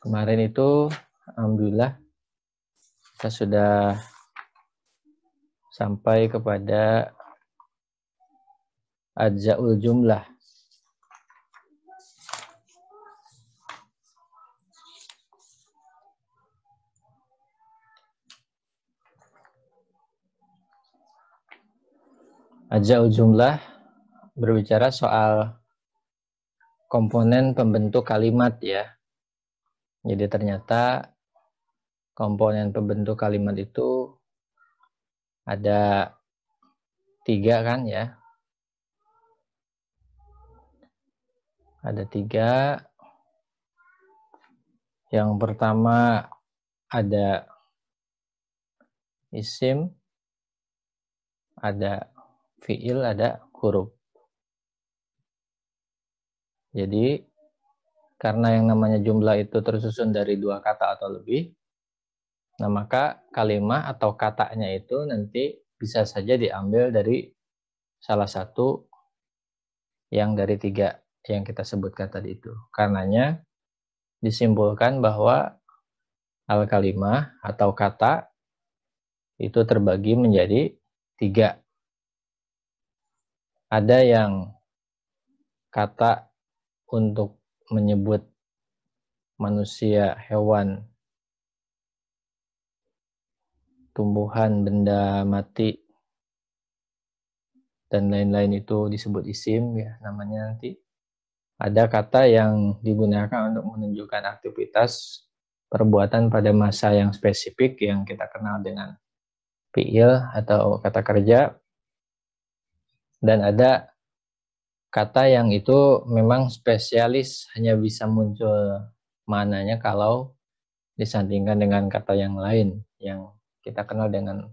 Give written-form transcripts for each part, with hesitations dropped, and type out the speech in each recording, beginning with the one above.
Kemarin itu alhamdulillah kita sudah sampai kepada ajza'ul jumlah. Ajza'ul jumlah berbicara soal komponen pembentuk kalimat ya. Jadi ternyata komponen pembentuk kalimat itu ada 3 kan ya. Ada 3. Yang pertama ada isim, ada fiil, ada huruf. Jadi karena yang namanya jumlah itu tersusun dari 2 kata atau lebih, nah maka kalimat atau katanya itu nanti bisa saja diambil dari salah satu yang dari 3 yang kita sebutkan tadi itu. Karenanya disimpulkan bahwa al-kalimah atau kata itu terbagi menjadi 3. Ada yang kata untuk menyebut manusia, hewan, tumbuhan, benda mati, dan lain-lain itu disebut isim ya namanya nanti. Ada kata yang digunakan untuk menunjukkan aktivitas perbuatan pada masa yang spesifik yang kita kenal dengan fiil atau kata kerja. Dan ada kata yang itu memang spesialis, hanya bisa muncul maknanya kalau disandingkan dengan kata yang lain yang kita kenal dengan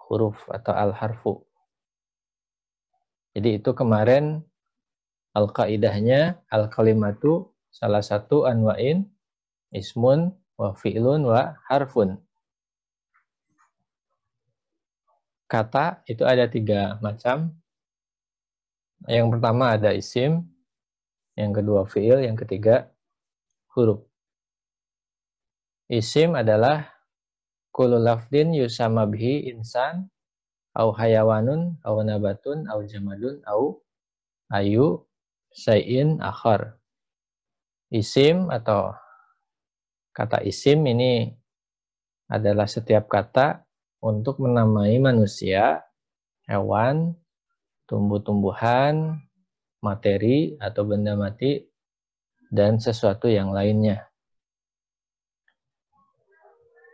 huruf atau al-harfu. Jadi itu kemarin al-qaidahnya al-kalimatu salah satu anwa'in ismun wa fi'lun wa harfun. Kata itu ada 3 macam. Yang pertama ada isim, yang kedua fi'il, yang ketiga huruf. Isim adalah kullu lafdin yusama bihi insan au hayawanun au nabatun au jamadun au ayu syai'in akhar. Isim atau kata isim ini adalah setiap kata untuk menamai manusia, hewan, tumbuh-tumbuhan, materi atau benda mati, dan sesuatu yang lainnya.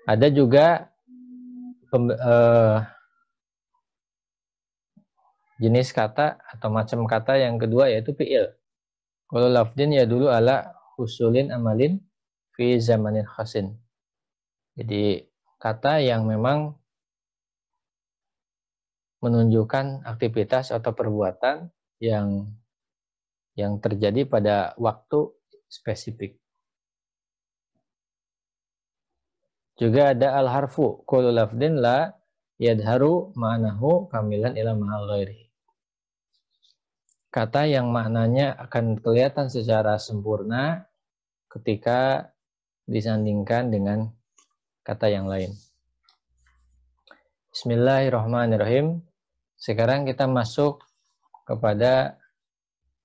Ada juga jenis kata atau macam kata yang kedua yaitu fi'il. Kalau lafdin ya dulu ala husulin amalin fi zamanin khasin. Jadi kata yang memang menunjukkan aktivitas atau perbuatan yang terjadi pada waktu spesifik. Juga ada al-harfu, kullu lafdin la yadharu ma'nahu kamilan ila ma'al ghairi. Kata yang maknanya akan kelihatan secara sempurna ketika disandingkan dengan kata yang lain. Bismillahirrahmanirrahim. Sekarang kita masuk kepada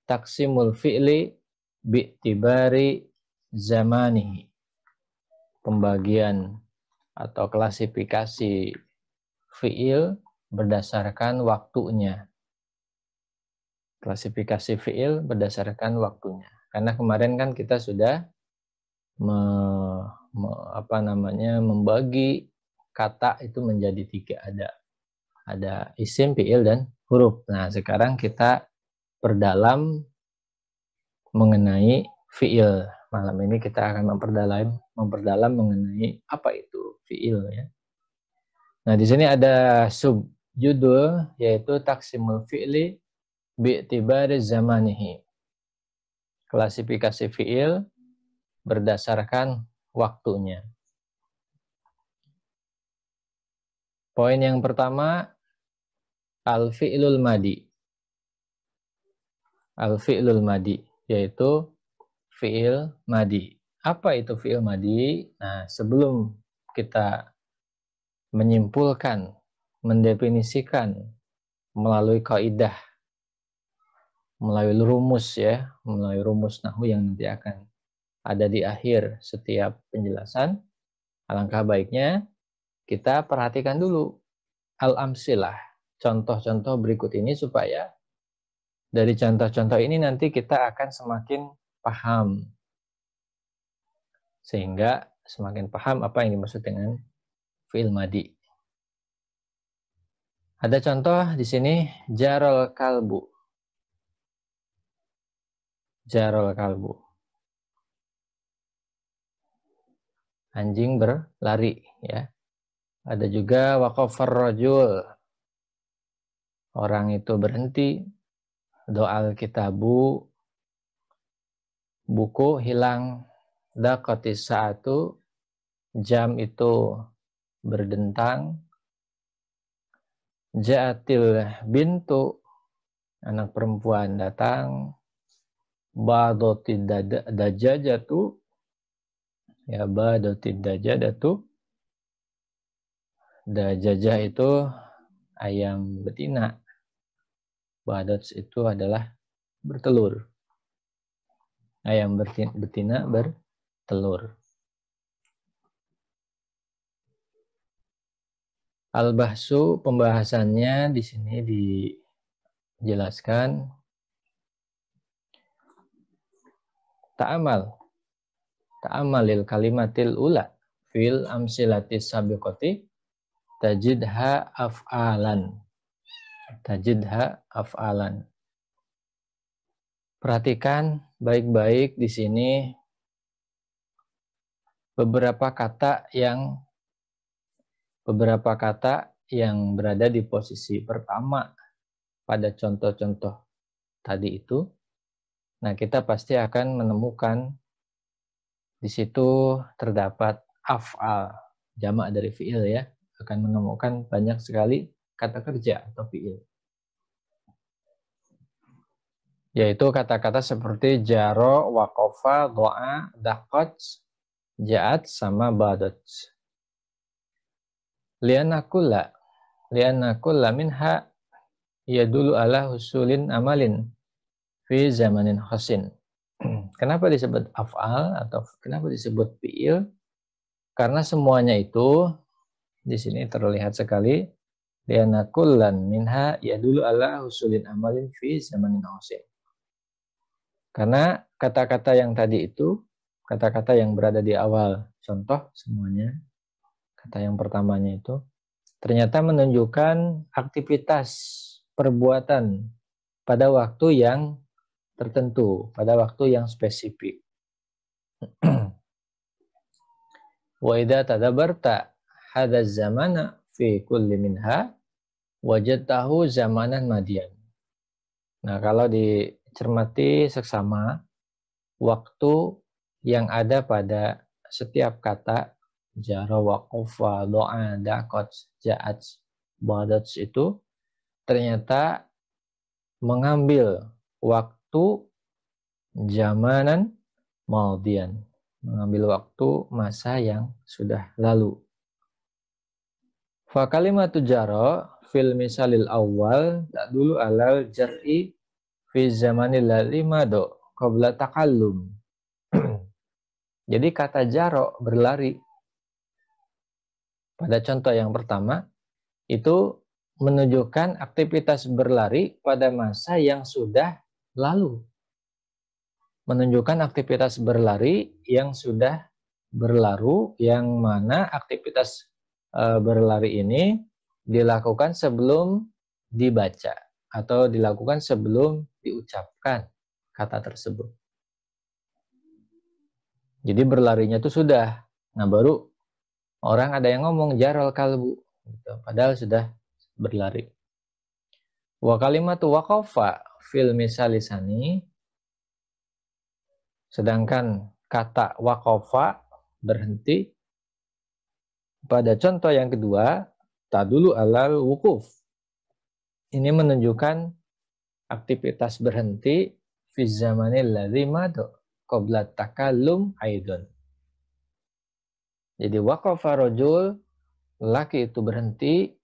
taksimul fi'li bi'tibari zamanihi. Pembagian atau klasifikasi fi'il berdasarkan waktunya. Klasifikasi fi'il berdasarkan waktunya. Karena kemarin kan kita sudah membagi kata itu menjadi 3. Ada isim, fi'il, dan huruf. Nah, sekarang kita perdalam mengenai fi'il. Malam ini kita akan memperdalam mengenai apa itu fi'il ya. Nah, di sini ada subjudul yaitu taksimul fi'li bi'tibari zamanihi. Klasifikasi fi'il berdasarkan waktunya. Poin yang pertama, al-fi'lul madi. Al-fi'lul madi yaitu fi'il madi. Apa itu fi'il madi? Nah, sebelum kita menyimpulkan, mendefinisikan melalui kaidah, melalui rumus ya, melalui rumus nahwu yang nanti akan ada di akhir setiap penjelasan, alangkah baiknya kita perhatikan dulu al-amsilah, contoh-contoh berikut ini supaya dari contoh-contoh ini nanti kita akan semakin paham, sehingga semakin paham apa yang dimaksud dengan fi'il madi. Ada contoh di sini, jarol kalbu. Jarol kalbu. Anjing berlari, ya. Ada juga waqafar rajul. Orang itu berhenti. Doal kitabu. Buku hilang. Daqatis saatu. Jam itu berdentang. Ja'atil bintu. Anak perempuan datang. Badotid dajajatu. Ya, badotid dajajatu. Dajajah itu ayam betina. Badots itu adalah bertelur. Ayam betina bertelur. Al-bahsu, pembahasannya di sini dijelaskan. Ta'amalil kalimatil ula fil amsilatis sabiqati tajidha af'alan. Tajidha af'alan. Perhatikan baik-baik di sini beberapa kata yang berada di posisi pertama pada contoh-contoh tadi itu. Nah, kita pasti akan menemukan di situ terdapat af'al, jamak dari fi'il ya, akan menemukan banyak sekali kata kerja atau fi'il. Yaitu kata-kata seperti jaro, waqafa, doa, daqat, ja'at, sama badat. Lianakulla minha yadulu ala husulin amalin fi zamanin khasin. Kenapa disebut af'al atau kenapa disebut fi'il? Karena semuanya itu di sini terlihat sekali lianna kullan minha yadulu ala husulin amalin fi zamanin khasin. Karena kata-kata yang tadi itu, kata-kata yang berada di awal contoh semuanya, kata yang pertamanya itu ternyata menunjukkan aktivitas perbuatan pada waktu yang tertentu, pada waktu yang spesifik. Wa idza tadabbarta hadza zamana fi kulli minha wajadtahu zamanan madian. Nah, kalau dicermati seksama waktu yang ada pada setiap kata jara, waqafa, doa, daqat, ja'at, badat itu ternyata mengambil waktu zamanan madian, mengambil waktu masa yang sudah lalu. Fa kalimatu jara fil misalil awal tak dulu alal jar'i fi zamanil limado qabla takallum. Jadi kata jaro, berlari, pada contoh yang pertama itu menunjukkan aktivitas berlari pada masa yang sudah lalu. Menunjukkan aktivitas berlari yang sudah berlalu, yang mana aktivitas berlari ini dilakukan sebelum dibaca atau dilakukan sebelum diucapkan kata tersebut. Jadi berlarinya itu sudah. Nah, baru orang ada yang ngomong jarol kalbu, gitu. Padahal sudah berlari. Wa kalimatu waqafa fil misalisani, sedangkan kata waqafa berhenti pada contoh yang kedua tadulu alal wukuf. Ini menunjukkan aktivitas berhenti fi zamanil ladzi madu qabla takallum aidon. Jadi waqafa rajul, laki itu berhenti.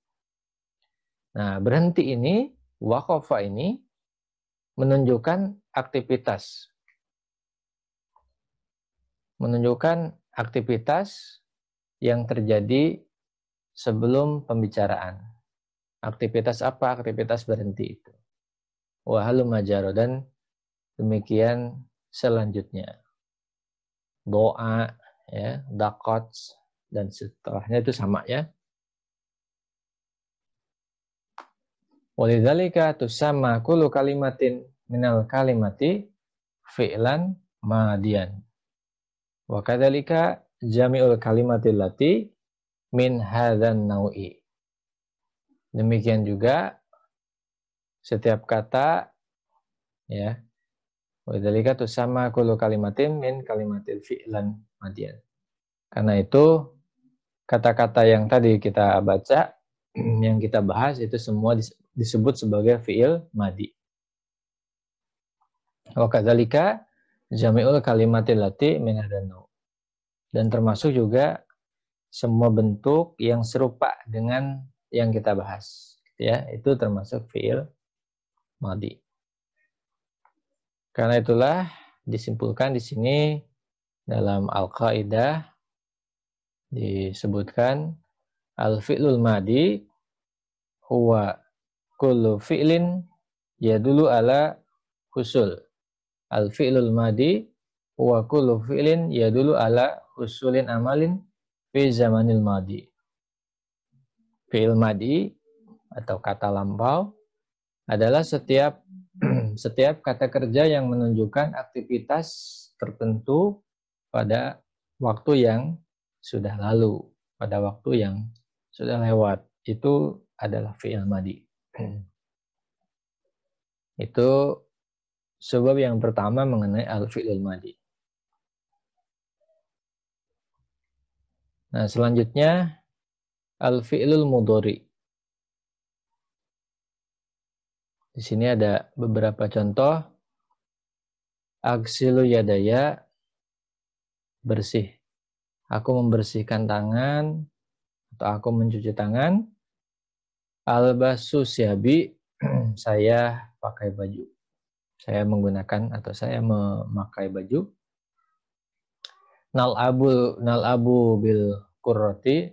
Nah, berhenti ini, waqafa ini menunjukkan aktivitas. Menunjukkan aktivitas yang terjadi sebelum pembicaraan. Aktivitas apa? Aktivitas berhenti itu. Wa halumma jarra, dan demikian selanjutnya. Doa, ya, daqat, dan setelahnya itu sama ya. Walidzalika tusamma kullu kalimatin minal kalimati fi'lan madian. Wa kadzalika jami'ul kalimatil lati min hadzan nau'i. Demikian juga setiap kata, ya, walidzalika tusamma kullu kalimatin min kalimatil fi'lan madian. Karena itu kata-kata yang tadi kita baca, yang kita bahas itu semua disebut sebagai fi'il madi. Wa kadzalika jami'ul kalimatil lati min hadzan nau'i. Dan termasuk juga semua bentuk yang serupa dengan yang kita bahas, ya, itu termasuk fi'il madi. Karena itulah disimpulkan di sini dalam al-qaidah disebutkan al-fi'lul madi huwa kullu fi'lin yadullu ala husul. Al-fi'lul madi huwa kullu fi'lin yadullu ala husulin amalin fi zamanil madi. Fi'il madi atau kata lampau adalah setiap kata kerja yang menunjukkan aktivitas tertentu pada waktu yang sudah lalu, pada waktu yang sudah lewat. Itu adalah fi'il madi. Itu sebab yang pertama mengenai al-fi'lul madi. Nah, selanjutnya al-fi'lul mudhari. Di sini ada beberapa contoh. Aghsilu yadaya, bersih. Aku membersihkan tangan atau aku mencuci tangan. Albasu syabi, saya pakai baju. Saya menggunakan atau saya memakai baju. Nal'abu bil qurrati,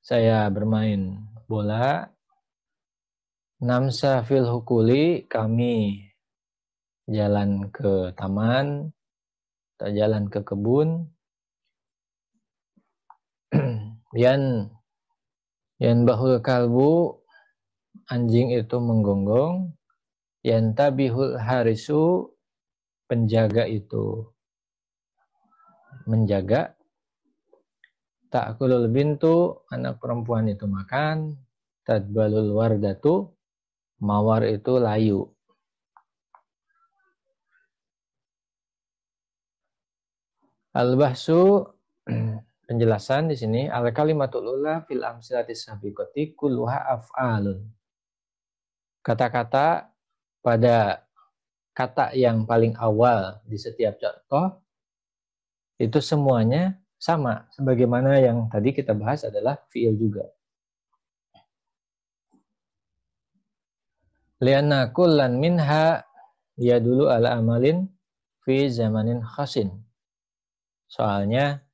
saya bermain bola. Namsa fil hukuli, kami jalan ke taman atau jalan ke kebun. Yan bahul kalbu, anjing itu menggonggong. Yan tabihul harisu, penjaga itu menjaga. Ta'kulul bintu, anak perempuan itu makan. Tadbalul wardatu, mawar itu layu. Al-bahsu, penjelasan di sini, al-kalimatul ula fil amsilati sabiqati kulluha af'alun. Kata-kata pada kata yang paling awal di setiap contoh itu semuanya sama, sebagaimana yang tadi kita bahas adalah fi'il juga. Lianna kullan minha yadulu ala amalin fi zamanin khasin. Soalnya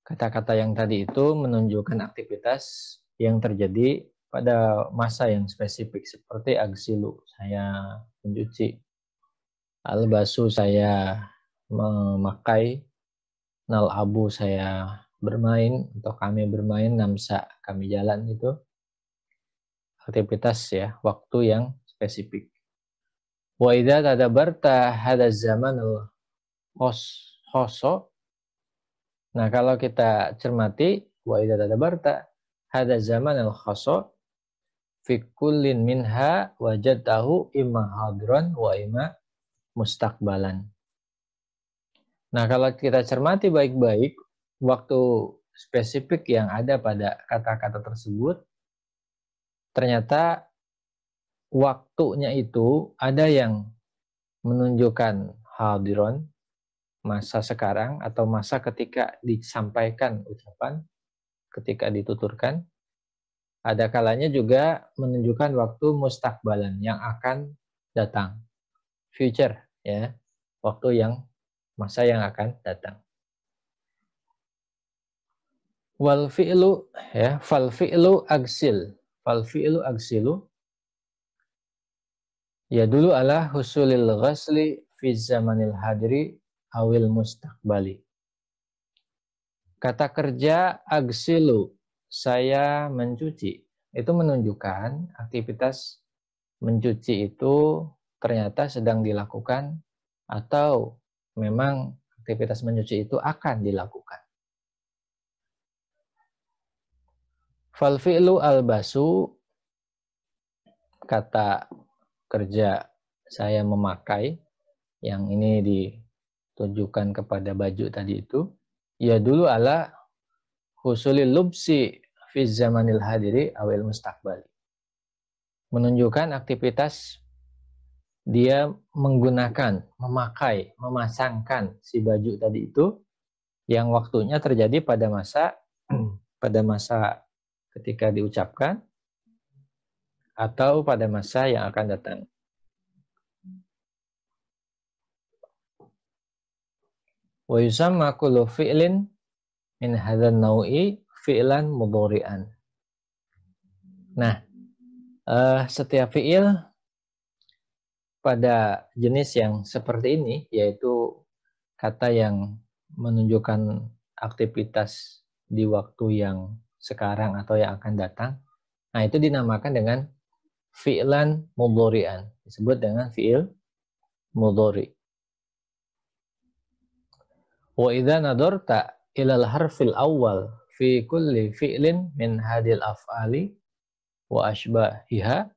kata-kata yang tadi itu menunjukkan aktivitas yang terjadi pada masa yang spesifik, seperti aghsilu, saya mencuci. Albasu, saya memakai. Nal'abu, saya bermain atau kami bermain. Namsa, kami jalan. Itu aktivitas, ya, waktu yang spesifik. Wa idza tadabbarta hadza zamanul khoso. Nah, kalau kita cermati, wa idza tadabbarta hadza zamanul khoso fi kullin minha wajadtahu imma hadran wa imma mustaqbalan. Nah, kalau kita cermati baik-baik waktu spesifik yang ada pada kata-kata tersebut, ternyata waktunya itu ada yang menunjukkan hadiron, masa sekarang atau masa ketika disampaikan ucapan, ketika dituturkan. Ada kalanya juga menunjukkan waktu mustakbalan yang akan datang, future ya, waktu yang masa yang akan datang. Wal fi'lu ya, fal fi'lu agsilu ya dulu ala husulil ghasli fi zamanil hadri awil mustaqbali. Kata kerja agsilu, saya mencuci, itu menunjukkan aktivitas mencuci itu ternyata sedang dilakukan atau memang aktivitas mencuci itu akan dilakukan. Fal fi'lu albasu, kata kerja saya memakai, yang ini ditujukan kepada baju tadi itu, ya dulu ala husulil lubsi fi zamanil hadiri awil mustaqbali. Menunjukkan aktivitas dia menggunakan, memakai, memasangkan si baju tadi itu yang waktunya terjadi pada masa ketika diucapkan atau pada masa yang akan datang. Wa yusamma kullu fi'lin min hadzal nau'i fi'lan mudhari'an. Nah, setiap fi'il pada jenis yang seperti ini, yaitu kata yang menunjukkan aktivitas di waktu yang sekarang atau yang akan datang, nah itu dinamakan dengan fi'lan mudhari'an, disebut dengan fi'il mudhari'. Wa idza nadarta ilal harfil awal fi kulli fi'lin min hadil af'ali wa ashbahiha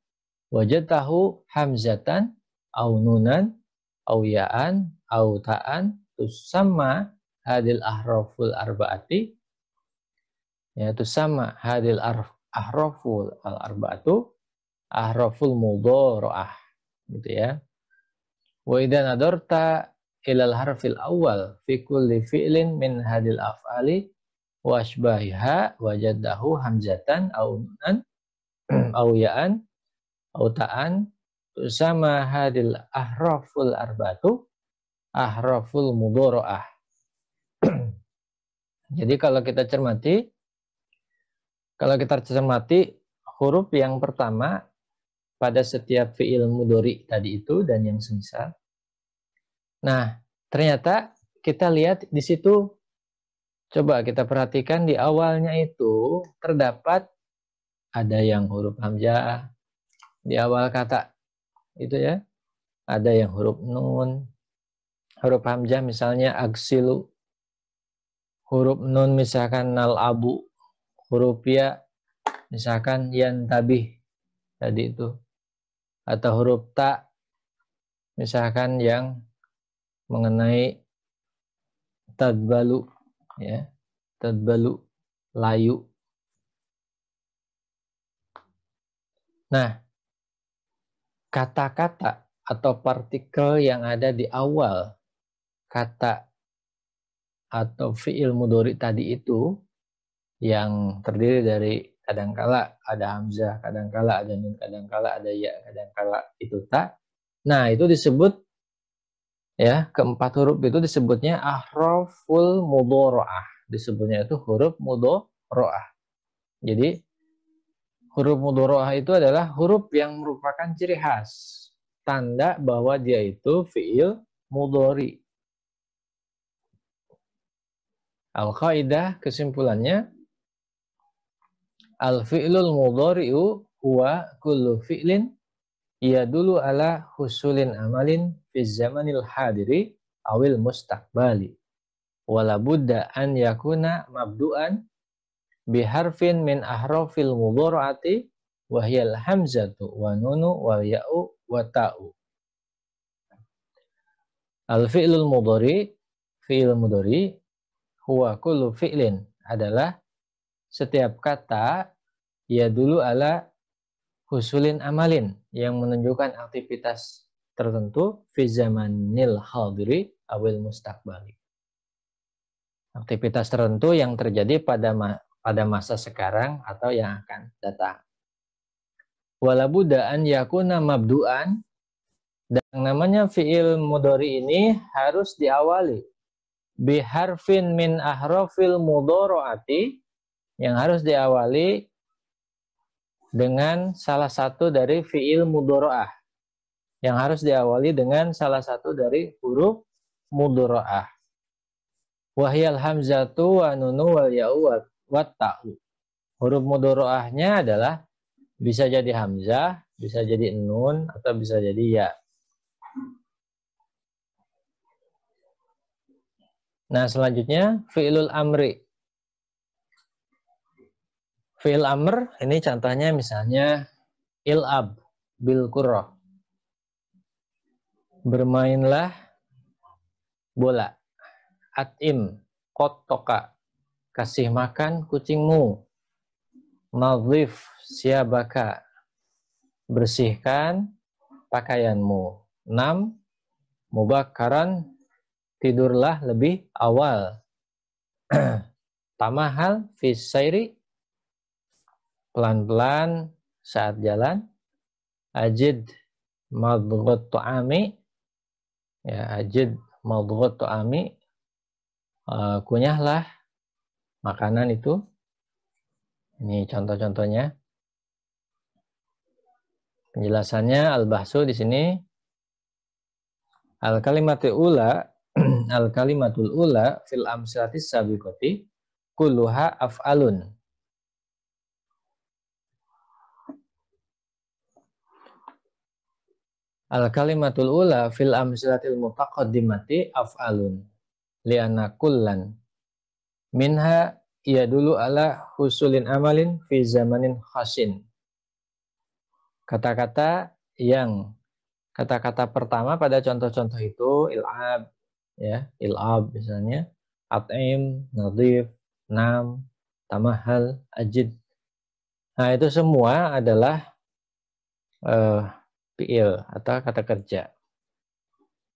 wajadtahu hamzatan au nunan au ya'an au ta'an tusamma hadil ahraful arba'ati, ya tusamma hadil ahraful al-arba'atu ahraful mudhara'ah, gitu ya. Wa idza nadarta ilal harfil awal fi kulli fi'lin min hadil af'ali wa ashbahiha wajadahu hamzatan au nunan au ya'an au ta'an sama hadil ahraful arba'atu ahraful mudhara'ah. Jadi kalau kita cermati huruf yang pertama pada setiap fi'il mudhari tadi itu dan yang semisal. Nah, ternyata kita lihat di situ, coba kita perhatikan di awalnya itu terdapat ada yang huruf hamzah di awal kata itu ya, ada yang huruf nun, huruf hamzah misalnya agsilu, huruf nun misalkan nalabu, huruf ya misalkan yantabih tadi itu, atau huruf ta misalkan yang mengenai tadbalu ya, tadbalu layu. Nah, kata-kata atau partikel yang ada di awal kata atau fi'il mudhari tadi itu yang terdiri dari kadangkala ada hamzah, kadangkala ada nun, kadangkala ada ya, kadangkala itu ta. Nah, itu disebut ya, keempat huruf itu disebutnya ahraful mudhara'ah. Disebutnya itu huruf mudhara'ah. Jadi huruf mudhara'ah itu adalah huruf yang merupakan ciri khas, tanda bahwa dia itu fi'il mudhari. Al-qaidah, kesimpulannya, al-fi'lul mudhari'u huwa kullu fi'lin yadullu ala husulin amalin fi zamanil hadiri awil mustaqbali wala budda an yakuna mabdu'an biharfin min ahrafil mudhara'ati wa hiyal hamzatu wa nunu wal ya'u wa ta'u. Al-fi'lul mudhari, fi'il mudhari, huwa kullu fi'lin, adalah setiap kata ya dulu ala husulin amalin, yang menunjukkan aktivitas tertentu fi zamanil hadiri awil mustaqbali, Aktivitas tertentu yang terjadi pada masa sekarang atau yang akan datang. Wala budda an yakuna mabdu'an, dan namanya fi'il mudhari ini harus diawali biharfin min ahrafil mudharaati, yang harus diawali dengan salah satu dari fi'il mudharaah, yang harus diawali dengan salah satu dari huruf mudharaah. Wahyal hamzatu wa nunu wal ya'u wa ta'u. Huruf mudharaahnya adalah bisa jadi hamzah, bisa jadi nun, atau bisa jadi ya. Nah, selanjutnya fi'ilul amri. Fi'il amr ini contohnya misalnya il'ab bil qurrah. Bermainlah bola. At'im kotoka, kasih makan kucingmu. Nadhif siyabaka, bersihkan pakaianmu. 6. Mubakaran, tidurlah lebih awal. Tamahal fisairi, pelan-pelan saat jalan. Ajid madghut tu'ami, ya, ajid madghut tu'ami, kunyahlah makanan itu. Ini contoh-contohnya. Penjelasannya al-bahsu di sini. Al-kalimatul ula al-kalimatul ula fil amsilatis sabiqati kulluha af'alun. Al-kalimatul ula fil amsilatil mutaqaddimati af'alun li'anna kullan minha ia dulu ala husulin amalin fi zamanin khasin. Kata-kata pertama pada contoh-contoh itu il'ab, ya, il'ab misalnya, at'im, nadhif, nam, tamahal, ajid. Nah, itu semua adalah fi'il atau kata kerja.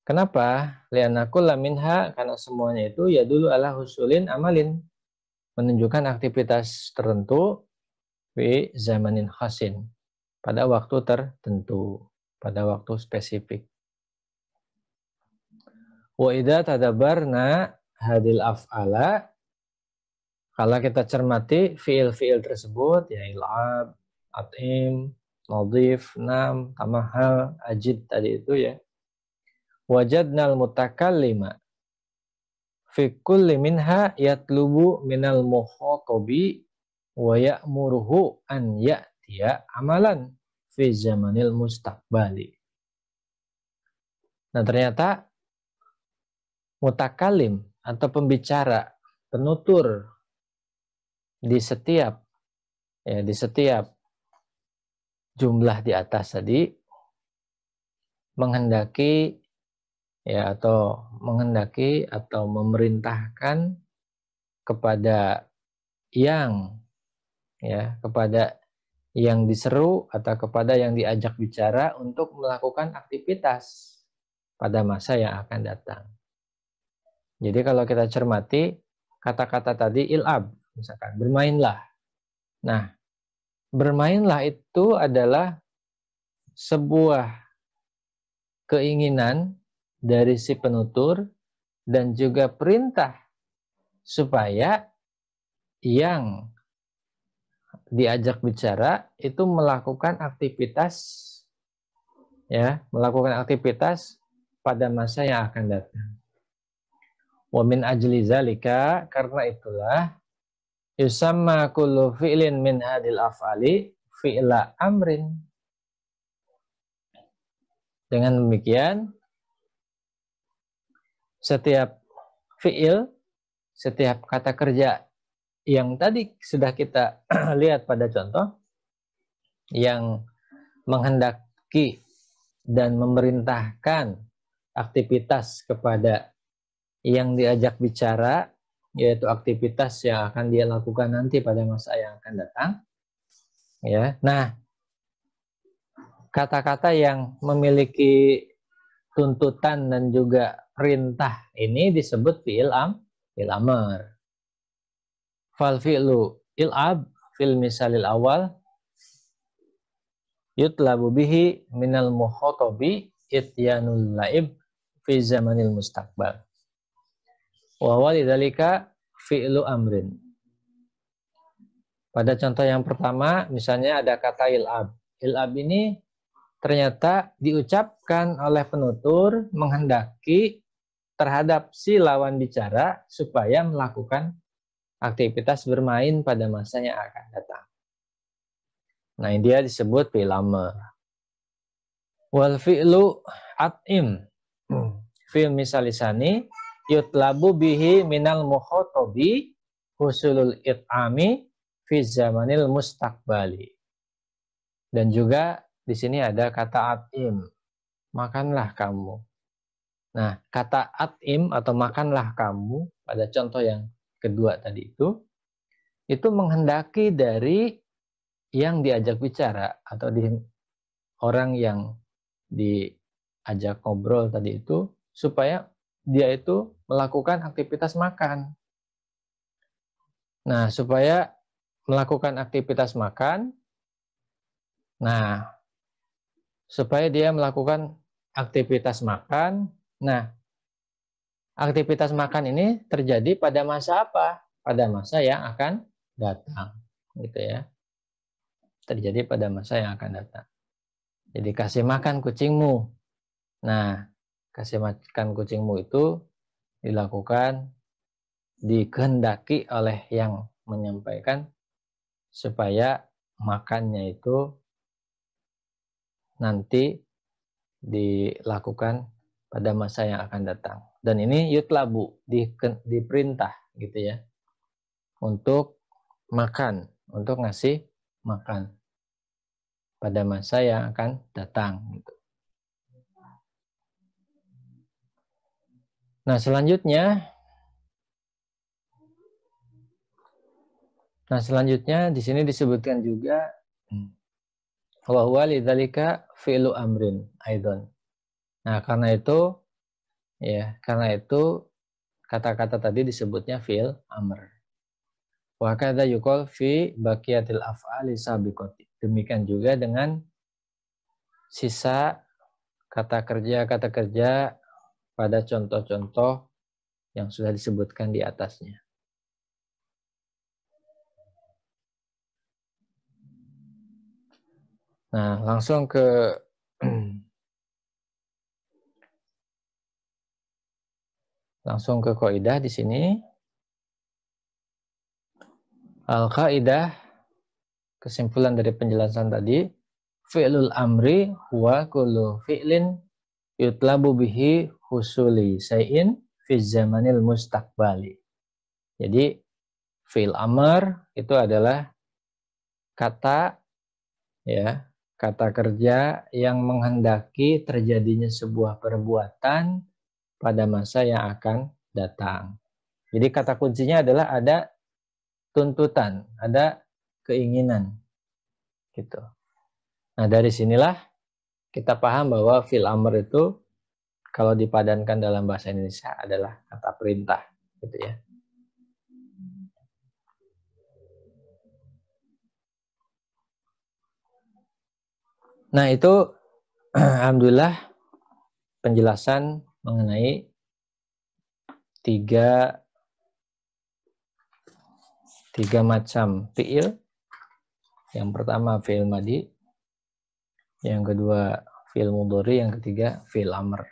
Kenapa? Li'anna kulla minha, karena semuanya itu ya dulu ala husulin amalin, menunjukkan aktivitas tertentu fi zamanin khasin, pada waktu tertentu, pada waktu spesifik. Wa idza tadabbarna hadil af'ala, kalau kita cermati fi'il-fi'il tersebut, ya il'ab, at'im, nadhif, nam, tamahal, ajid tadi itu ya. Wajadnal mutakallima fi kulli minha yatlubu minal mukhatabi wa ya'muruhu an ya'tiya amalan fi zamanil mustaqbali. Nah, ternyata mutakalim atau pembicara, penutur di setiap jumlah di atas tadi menghendaki atau memerintahkan kepada yang diseru atau kepada yang diajak bicara untuk melakukan aktivitas pada masa yang akan datang. Jadi kalau kita cermati kata-kata tadi il'ab, misalkan bermainlah. Nah, bermainlah itu adalah sebuah keinginan dari si penutur dan juga perintah supaya yang diajak bicara itu melakukan aktivitas pada masa yang akan datang. Wa min ajli zalika, karena itulah yusamma kullu fi'lin min hadil af'ali fi'la amrin. Dengan demikian setiap fi'il, setiap kata kerja yang tadi sudah kita lihat pada contoh, yang menghendaki dan memerintahkan aktivitas kepada yang diajak bicara, yaitu aktivitas yang akan dia lakukan nanti pada masa yang akan datang. Ya, nah, kata-kata yang memiliki tuntutan dan juga perintah ini disebut fi'il amr. Fal fi'lu il'ab fil misalil awal yutlabu bihi minal mukhatabi ityanul laib fi zamanil mustaqbal. Wa walidzalika fi'lu amrin. Pada contoh yang pertama, misalnya ada kata il'ab. Il'ab ini ternyata diucapkan oleh penutur menghendaki terhadap si lawan bicara supaya melakukan aktivitas bermain pada masa yang akan datang. Nah, ini dia disebut fi'il amr. Wal fi'lu at'im fil misalisani yutlabu bihi minal mukhatabi husulul it'ami fi zamanil mustaqbali. Dan juga di sini ada kata at'im, makanlah kamu. Nah, kata at'im atau makanlah kamu pada contoh yang kedua tadi itu menghendaki dari yang diajak bicara atau di orang yang diajak ngobrol tadi itu supaya dia itu melakukan aktivitas makan. Nah, supaya melakukan aktivitas makan, nah, supaya dia melakukan aktivitas makan, nah, aktivitas makan ini terjadi pada masa apa? Pada masa yang akan datang, gitu ya. Terjadi pada masa yang akan datang. Jadi kasih makan kucingmu. Nah, kasih makan kucingmu itu dilakukan, dikehendaki oleh yang menyampaikan supaya makannya itu nanti dilakukan pada masa yang akan datang. Dan ini yutlabu, diperintah gitu ya, untuk makan, untuk ngasih makan pada masa yang akan datang gitu. Nah, selanjutnya di sini disebutkan juga wa huwa lidzalika fi'lu amrin aidon. Nah, karena itu kata-kata tadi disebutnya fi'il amr. Wa kadza yuqal fi baqiyatil af'ali sabiqati. Demikian juga dengan sisa kata kerja pada contoh-contoh yang sudah disebutkan di atasnya. Nah, langsung ke kaidah di sini. Al-qaidah, kesimpulan dari penjelasan tadi, fi'lul amri huwa kullu fi'lin yutlabu bihi husuli say'in fi zamanil mustaqbali. Jadi fi'il amr itu adalah kata kerja yang menghendaki terjadinya sebuah perbuatan pada masa yang akan datang. Jadi kata kuncinya adalah ada tuntutan, ada keinginan gitu. Nah, dari sinilah kita paham bahwa fi'il amr itu kalau dipadankan dalam bahasa Indonesia adalah kata perintah gitu ya. Nah, itu alhamdulillah penjelasan mengenai tiga macam fi'il. Yang pertama fi'il madi, yang kedua fi'il mudhari, yang ketiga fi'il amr.